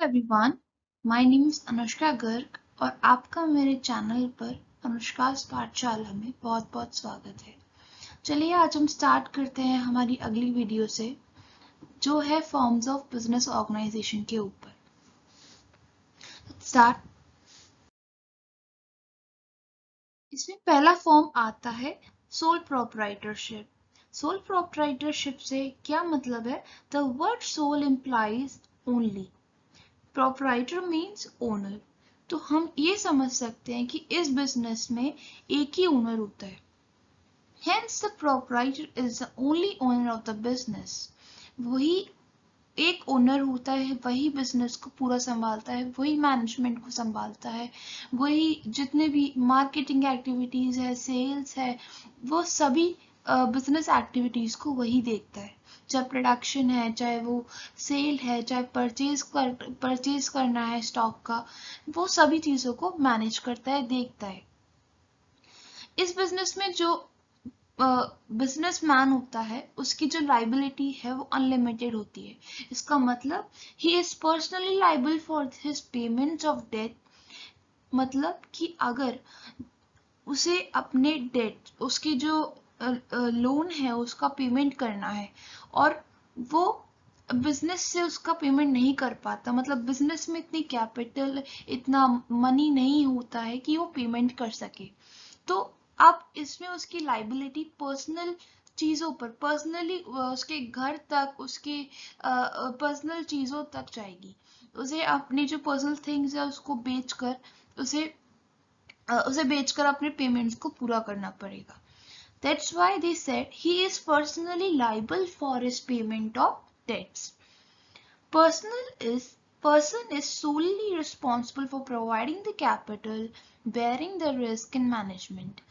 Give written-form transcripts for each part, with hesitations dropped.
Everyone, my name is Anushka Garg और आपका मेरे चैनल पर अनुष्का's पाठशाला में बहुत बहुत स्वागत है। चलिए आज हम स्टार्ट करते हैं हमारी अगली वीडियो से, जो है फॉर्म्स ऑफ बिजनेस ऑर्गेनाइजेशन के ऊपर। स्टार्ट। इसमें पहला फॉर्म आता है सोल प्रोप्राइटरशिप। सोल प्रोप्राइटरशिप से क्या मतलब है? The word sole implies only, proprietor means owner. तो हम ये समझ सकते हैं कि इस बिजनेस में एक ही ओनर होता है। Hence the proprietor is the only owner of the business. वही एक ओनर होता है, वही बिजनेस को पूरा संभालता है, वही मैनेजमेंट को संभालता है, वही जितने भी मार्केटिंग एक्टिविटीज है, सेल्स है, वो सभी बिजनेस एक्टिविटीज को वही देखता है। चाहे प्रोडक्शन है, चाहे वो सेल है, चाहे परचेज करना है स्टॉक का, वो सभी चीजों को मैनेज करता है, देखता है। इस बिजनेस में जो बिजनेसमैन होता है, उसकी जो लाइबिलिटी है वो अनलिमिटेड होती है। इसका मतलब he is personally liable for his payment of debt. मतलब कि अगर उसे अपने डेट, उसकी जो लोन है उसका पेमेंट करना है और वो बिजनेस से उसका पेमेंट नहीं कर पाता, मतलब बिजनेस में इतनी कैपिटल, इतना मनी नहीं होता है कि वो पेमेंट कर सके, तो अब इसमें उसकी लाइबिलिटी पर्सनल चीजों पर, पर्सनली उसके घर तक, उसके पर्सनल चीजों तक जाएगी। उसे अपनी जो पर्सनल थिंग्स है उसको बेचकर उसे बेचकर अपने पेमेंट्स को पूरा करना पड़ेगा। That's why they said he is personally liable for his payment of debts. Person is solely responsible for providing the capital, bearing the risk and management.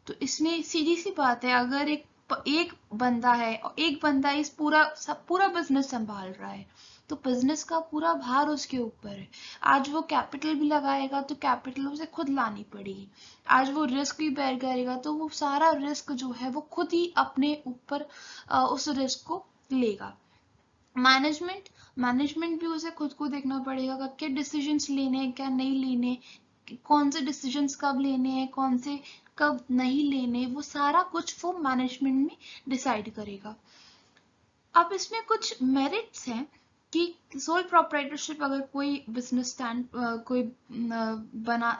तो इसमें सीधी सी बात है, अगर एक बंदा है और एक बंदा इस पूरा बिजनेस संभाल रहा है, तो बिजनेस का पूरा भार उसके ऊपर है। आज वो कैपिटल भी लगाएगा तो कैपिटल उसे खुद लानी पड़ेगी। आज वो रिस्क भी बेयर करेगा तो वो सारा रिस्क जो है वो खुद ही अपने ऊपर उस रिस्क को लेगा। मैनेजमेंट भी उसे खुद को देखना पड़ेगा, क्या डिसीजंस लेने हैं, क्या नहीं लेने, कौन से डिसीजंस कब लेने हैं, कौन से कब नहीं लेने, वो सारा कुछ वो मैनेजमेंट में डिसाइड करेगा। अब इसमें कुछ मेरिट्स हैं कि सोल प्रोप्राइटरशिप अगर कोई बिजनेस कोई बना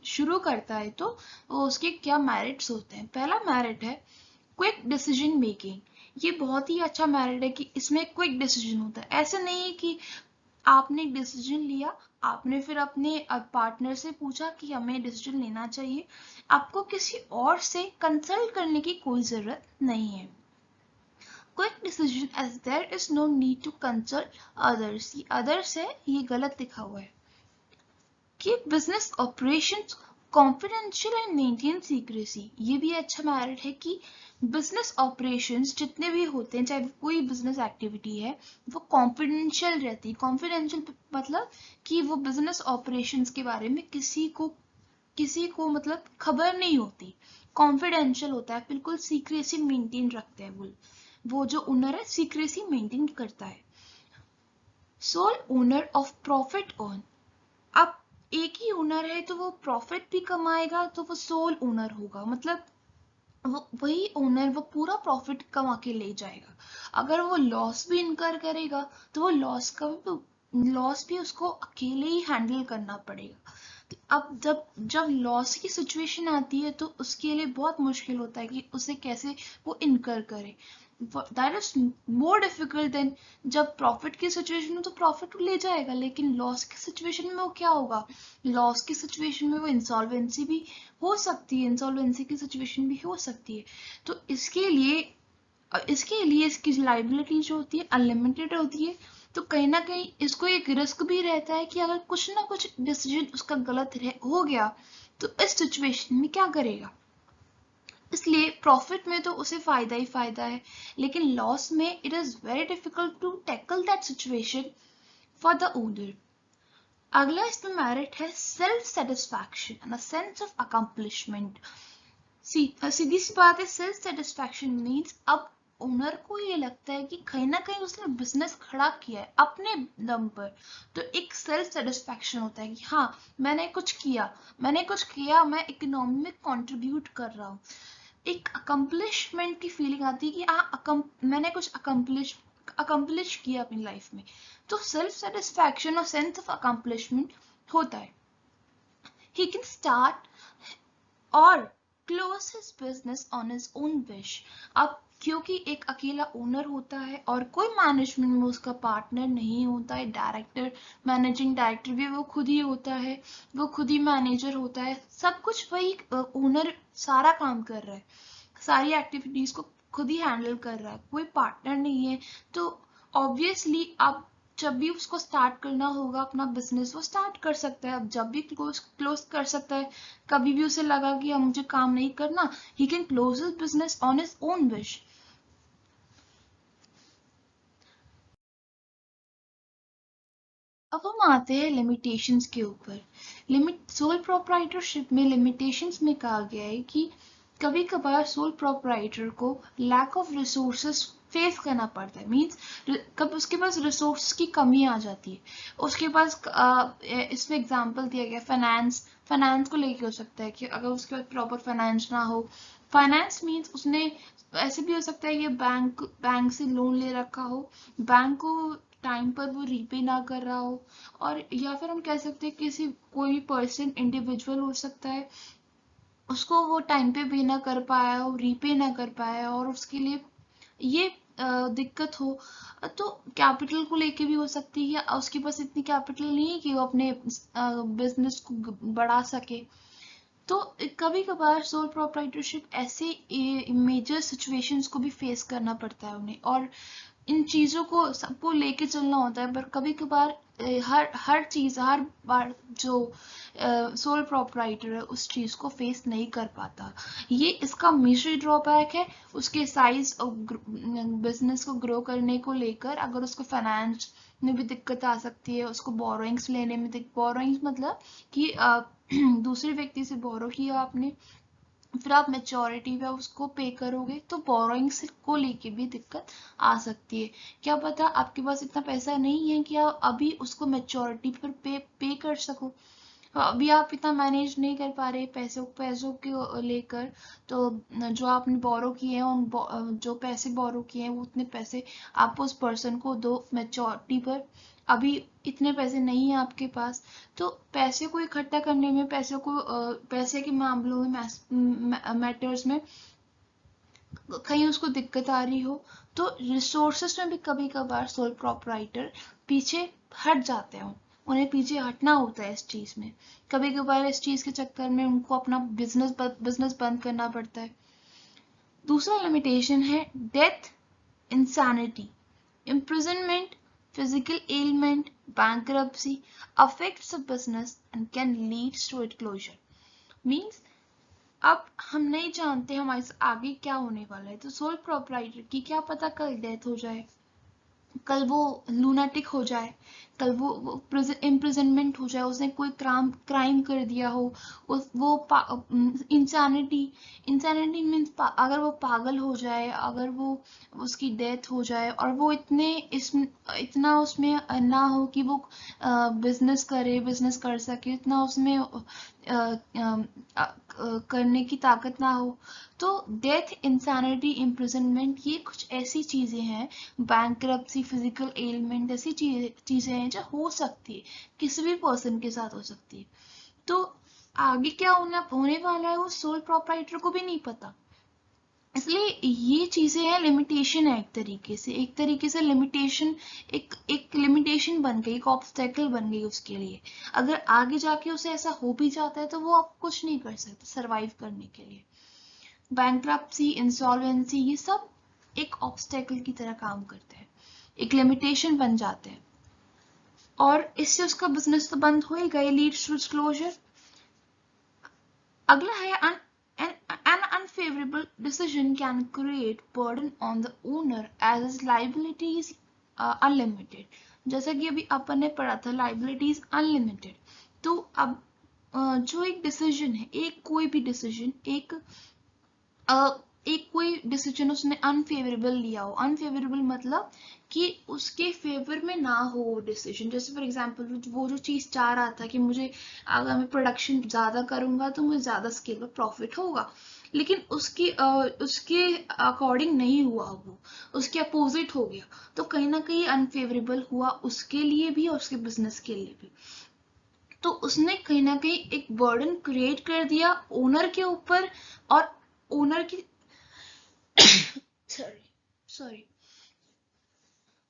शुरू करता है तो उसके क्या मेरिट्स होते हैं। पहला मेरिट है क्विक डिसीजन मेकिंग। ये बहुत ही अच्छा मेरिट है कि इसमें क्विक डिसीजन होता है। ऐसा नहीं है कि आपने एक डिसीजन लिया, आपने फिर अपने पार्टनर से पूछा कि हमें डिसीजन लेना चाहिए, आपको किसी और से कंसल्ट करने की कोई जरूरत नहीं है। Quick decision as there is no need to consult others. ये अदर्स है, ये गलत लिखा हुआ है। कि business operations confidential and maintain secrecy. ये भी अच्छा मेरिट है कि बिजनेस ऑपरेशंस जितने भी होते हैं, चाहे कोई बिजनेस एक्टिविटी है, वो कॉन्फिडेंशियल रहती है। कॉन्फिडेंशियल मतलब कि वो बिजनेस ऑपरेशंस के बारे में किसी को मतलब खबर नहीं होती, कॉन्फिडेंशियल होता है, बिल्कुल सीक्रेसी मेंटेन रखते हैं। वो जो ओनर है सीक्रेसी मेंटेन करता है। Sole owner of profit earn. अब एक ही ओनर है तो वो प्रॉफिट भी कमाएगा, तो वो सोल ओनर होगा, मतलब वो वही ओनर वो पूरा प्रॉफिट कमा के ले जाएगा। अगर वो लॉस भी इनकर करेगा तो वो लॉस भी उसको अकेले ही हैंडल करना पड़ेगा। तो अब जब लॉस की सिचुएशन आती है तो उसके लिए बहुत मुश्किल होता है कि उसे कैसे वो इनकर करे। That is more difficult than जब प्रॉफिट की सिचुएशन हो तो प्रॉफिट ले जाएगा, लेकिन लॉस की सिचुएशन में वो क्या होगा? लॉस की सिचुएशन में वो इंसॉल्वेंसी भी हो सकती है, इंसॉल्वेंसी की सिचुएशन भी हो सकती है। तो इसके लिए इसकी लाइबिलिटी जो होती है अनलिमिटेड होती है। तो कहीं ना कहीं इसको एक रिस्क भी रहता है कि अगर कुछ ना कुछ डिसीजन उसका गलत हो गया तो इस सिचुएशन में क्या करेगा। इसलिए प्रॉफिट में तो उसे फायदा ही फायदा है, लेकिन लॉस में it is very difficult to tackle that situation for the owner. अगला इसमें मेरिट है self satisfaction and a sense of accomplishment. सीधी सी बात है, सेल्फ सेटिस्फैक्शन मीन्स अब ओनर को ये लगता है कि कहीं ना कहीं उसने बिजनेस खड़ा किया है अपने दम पर, तो एक सेल्फ सेटिस्फैक्शन होता है कि हाँ मैंने कुछ किया, मैं इकोनॉमी में कंट्रीब्यूट कर रहा हूँ। एक अकम्पलिशमेंट की फीलिंग आती है कि मैंने कुछ अकम्पलिश किया अपनी लाइफ में, तो सेल्फ सेटिस्फैक्शन और सेंस ऑफ अकम्पलिशमेंट होता है। ही कैन स्टार्ट और close his business on his own wish. अब क्योंकि एक अकेला ओनर होता है और कोई मैनेजमेंट में उसका पार्टनर नहीं होता है, डायरेक्टर मैनेजिंग डायरेक्टर भी वो खुद ही होता है, वो खुद ही मैनेजर होता है, सब कुछ वही ओनर सारा काम कर रहा है, सारी एक्टिविटीज को खुद ही हैंडल कर रहा है, कोई पार्टनर नहीं है। तो ऑब्वियसली अब जब भी उसको स्टार्ट करना होगा अपना बिजनेस, वो स्टार्ट कर सकता है, अब जब भी क्लोज कर सकता है। कभी भी उसे लगा कि अब मुझे काम नहीं करना, he can close his business on his own wish. अब हम आते हैं लिमिटेशंस के ऊपर। सोल प्रोप्राइटरशिप में लिमिटेशंस में कहा गया है कि कभी कभार सोल प्रोप्राइटर को लैक ऑफ रिसोर्सेस फेस करना पड़ता है। मींस कब उसके पास रिसोर्स की कमी आ जाती है, उसके पास इसमें एग्जांपल दिया गया फाइनेंस को लेके हो सकता है कि अगर उसके पास प्रॉपर फाइनेंस ना हो। फाइनेंस मींस उसने ऐसे भी हो सकता है कि बैंक से लोन ले रखा हो, बैंक को टाइम पर वो रीपे ना कर रहा हो, और या फिर हम कह सकते हैं किसी कोई भी पर्सन इंडिविजुअल हो सकता है, उसको वो टाइम पे पे ना कर पाया हो, रीपे ना कर पाया और उसके लिए ये दिक्कत हो। तो कैपिटल को लेके भी हो सकती है, उसके पास इतनी कैपिटल नहीं है कि वो अपने बिजनेस को बढ़ा सके। तो कभी कभार सोल प्रोप्राइटरशिप ऐसे मेजर सिचुएशंस को भी फेस करना पड़ता है उन्हें, और इन चीजों को सबको लेके चलना होता है, पर कभी कभार हर बार जो सोल प्रोप्राइटर है उस चीज को फेस नहीं कर पाता। ये इसका मेजर ड्रॉबैक है उसके साइज और बिजनेस को ग्रो करने को लेकर। अगर उसको फाइनेंस में भी दिक्कत आ सकती है, उसको बोरोइंग्स लेने में बोरोइंग्स मतलब कि दूसरे व्यक्ति से बोरो किया आपने, फिर आप मेच्योरिटी पे उसको पे करोगे, तो बोरोइंग्स को लेके भी दिक्कत आ सकती है। क्या पता आपके पास इतना पैसा नहीं है कि आप अभी उसको मेच्योरिटी पर पे कर सको, अभी आप इतना मैनेज नहीं कर पा रहे पैसों के लेकर। तो जो आपने बोरो किए हैं जो पैसे बोरो किए हैं वो उतने पैसे आप उस पर्सन को दो मैच्योरिटी पर। अभी इतने पैसे नहीं है आपके पास, तो पैसे को इकट्ठा करने में पैसे के मामलों में मैटर्स में कहीं उसको दिक्कत आ रही हो, तो रिसोर्सेस में भी कभी कभार सोल प्रोप्राइटर पीछे हट जाते हैं, उन्हें पीछे हटना होता है इस चीज में। कभी कभार इस चीज के चक्कर में उनको अपना बिजनेस बंद करना पड़ता है। दूसरा लिमिटेशन है death, insanity, imprisonment, physical ailment, bankruptcy affects a business and can lead to its closure. Means अब हम नहीं जानते हमारे साथ आगे क्या होने वाला है, तो सोल प्रोप्राइटर की क्या पता कल डेथ हो जाए, कल वो लूनाटिक हो जाए, कल वो इम्प्रिजनमेंट हो जाए, उसने कोई क्राइम कर दिया हो, वो इंसैनिटी इंसैनिटी मीन्स अगर वो पागल हो जाए, अगर वो उसकी डेथ हो जाए और वो इतना उसमें ना हो कि वो बिजनेस कर सके, इतना उसमें करने की ताकत ना हो। तो डेथ, इंसैनिटी, इम्प्रिजनमेंट ये कुछ ऐसी चीजें हैं, बैंक्रप्सी, फिजिकल एलिमेंट ऐसी चीजें हैं जो हो सकती है, किसी भी पर्सन के साथ हो सकती है। तो आगे क्या होने वाला है वो सोल प्रोप्राइटर को भी नहीं पता। इसलिए ये चीजें हैं, लिमिटेशन है एक तरीके से लिमिटेशन एक लिमिटेशन बन गई, एक ऑब्स्टेकल बन गई उसके लिए। अगर आगे जाके उसे ऐसा हो भी जाता है तो वो अब कुछ नहीं कर सकता सरवाइव करने के लिए। बैंक्रप्सी, इंसॉल्वेंसी ये सब एक ऑब्स्टेकल की तरह काम करते हैं, एक लिमिटेशन बन जाते हैं, और इससे उसका बिजनेस तो बंद हो ही गया, लीड्स टू क्लोजर। अगला है an unfavorable decision can create burden on the owner as his liability is unlimited. जैसा कि अभी अपन ने पढ़ा था liabilities unlimited, तो अब जो एक डिसीजन है, एक कोई भी डिसीजन एक एक कोई डिसीजन उसने अनफेवरेबल लिया हो, अनफेवरेबल मतलब कि उसके फेवर में ना हो डिसीजन, जैसे फॉर एग्जांपल वो जो चीज चाह रहा था कि मुझे अगर मैं प्रोडक्शन ज्यादा करूंगा तो मुझे ज्यादा स्केल पर प्रॉफिट होगा, लेकिन उसके अकॉर्डिंग नहीं हुआ, वो उसके अपोजिट हो गया, तो कहीं ना कहीं अनफेवरेबल हुआ उसके लिए भी और उसके बिजनेस के लिए भी। तो उसने कहीं ना कहीं एक बर्डन क्रिएट कर दिया ओनर के ऊपर, और ओनर की सॉरी सॉरी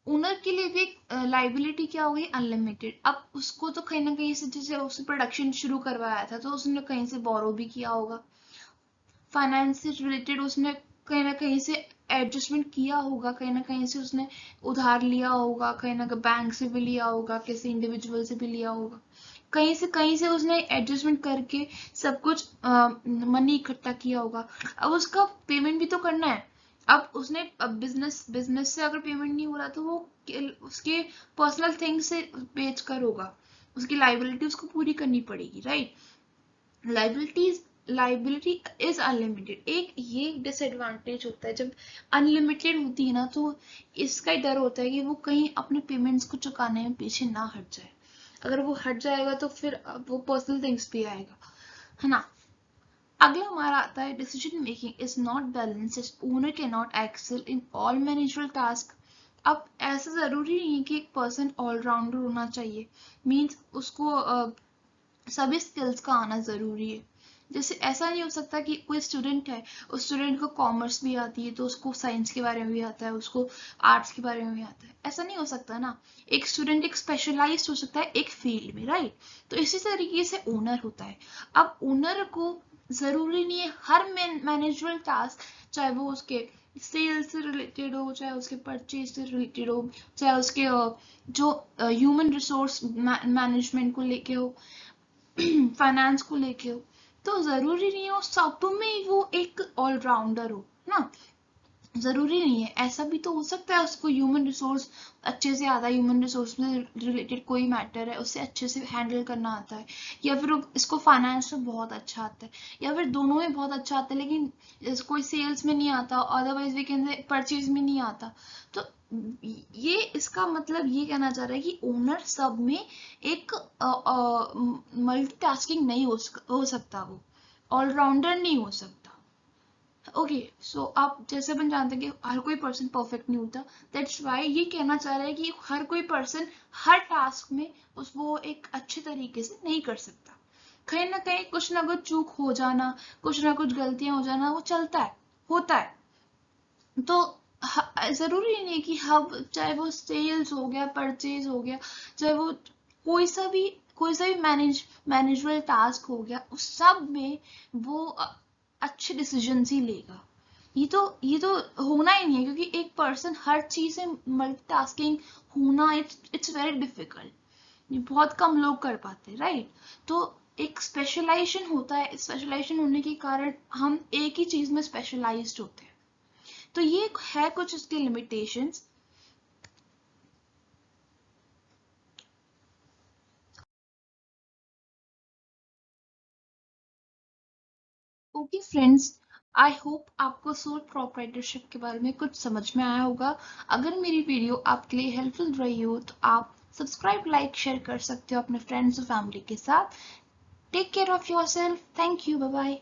ओनर के लिए भी लाइबिलिटी क्या हो गई, अनलिमिटेड। अब उसको तो कहीं ना कहीं से, जैसे उसने प्रोडक्शन शुरू करवाया था तो उसने कहीं से बोरो भी किया होगा, फाइनेंस से रिलेटेड उसने कहीं ना कहीं से एडजस्टमेंट किया होगा, कहीं ना कहीं से उसने उधार लिया होगा, कहीं ना कहीं बैंक से भी लिया होगा, किसी इंडिविजुअल से भी लिया होगा, कहीं से उसने एडजस्टमेंट करके सब कुछ मनी इकट्ठा किया होगा। अब उसका पेमेंट भी तो करना है। अब उसने अब बिजनेस से अगर पेमेंट नहीं हो रहा तो वो उसके पर्सनल थिंग्स से बेच कर होगा, उसकी लाइबिलिटी उसको पूरी करनी पड़ेगी, right. Liabilities liability is unlimited. एक ये डिसएडवांटेज होता है जब अनलिमिटेड होती है ना, तो इसका ही डर होता है कि वो कहीं अपने पेमेंट्स को चुकाने में पीछे ना हट जाए। अगर वो हट जाएगा तो फिर वो पर्सनल थिंग्स भी आएगा, है ना। अगला हमारा आता है decision making is not balance, owner can not excel in all managerial task. अब ऐसा जरूरी नहीं है कि एक पर्सन ऑलराउंडर होना चाहिए, मीन्स उसको सभी स्किल्स का आना जरूरी है। जैसे ऐसा नहीं हो सकता कि कोई स्टूडेंट है, उस स्टूडेंट को कॉमर्स भी आती है तो उसको साइंस के बारे में भी आता है, उसको आर्ट्स के बारे में भी आता है, ऐसा नहीं हो सकता ना। एक स्टूडेंट एक स्पेशलाइज हो सकता है एक फील्ड में, राइट। तो इसी तरीके से ओनर होता है। अब ओनर को जरूरी नहीं है हर मैनेजरल टास्क, चाहे वो उसके सेल्स से रिलेटेड हो, चाहे उसके परचेज से रिलेटेड हो, चाहे उसके जो ह्यूमन रिसोर्स मैनेजमेंट को लेके हो, फाइनेंस को लेके हो, तो जरूरी नहीं हो सब में वो एक ऑलराउंडर हो ना। जरूरी नहीं है, ऐसा भी तो हो सकता है उसको ह्यूमन रिसोर्स अच्छे से आता है, ह्यूमन रिसोर्स में रिलेटेड कोई मैटर है उसे अच्छे से हैंडल करना आता है, या फिर इसको फाइनेंस में बहुत अच्छा आता है, या फिर दोनों में बहुत अच्छा आता है लेकिन कोई सेल्स में नहीं आता, otherwise we can say purchase में नहीं आता। तो ये इसका मतलब ये कहना चाह रहा है कि ओनर सब में एक मल्टीटास्किंग नहीं हो सकता, वो ऑलराउंडर नहीं हो सकता। ओके, सो आप जैसे अपन जानते हैं कि हर कोई पर्सन परफेक्ट नहीं होता, दैट्स वाई ये कहना चाह रहा है कि हर कोई पर्सन हर टास्क में वो एक अच्छे तरीके से नहीं कर सकता। कहीं ना कुछ चूक हो जाना, कुछ ना कुछ गलतियां हो जाना, वो चलता है, होता है। तो जरूरी नहीं है कि हम, चाहे वो सेल्स हो गया, परचेज हो गया, चाहे वो कोई सा भी मैनेजरल टास्क हो गया, उस सब में वो अच्छे डिसीजन ही लेगा। ये तो होना ही नहीं है, क्योंकि एक पर्सन हर चीज से मल्टीटास्किंग होना, इट्स वेरी डिफिकल्ट, ये बहुत कम लोग कर पाते, राइट। तो एक स्पेशलाइजेशन होता है, स्पेशलाइजेशन होने के कारण हम एक ही चीज में स्पेशलाइज्ड होते हैं। तो ये है कुछ इसके limitations. Okay friends, I hope आपको सोल प्रोप्राइटरशिप के बारे में कुछ समझ में आया होगा। अगर मेरी वीडियो आपके लिए हेल्पफुल रही हो तो आप सब्सक्राइब, लाइक, शेयर कर सकते हो अपने फ्रेंड्स और फैमिली के साथ। Take care of yourself. Thank you, bye bye.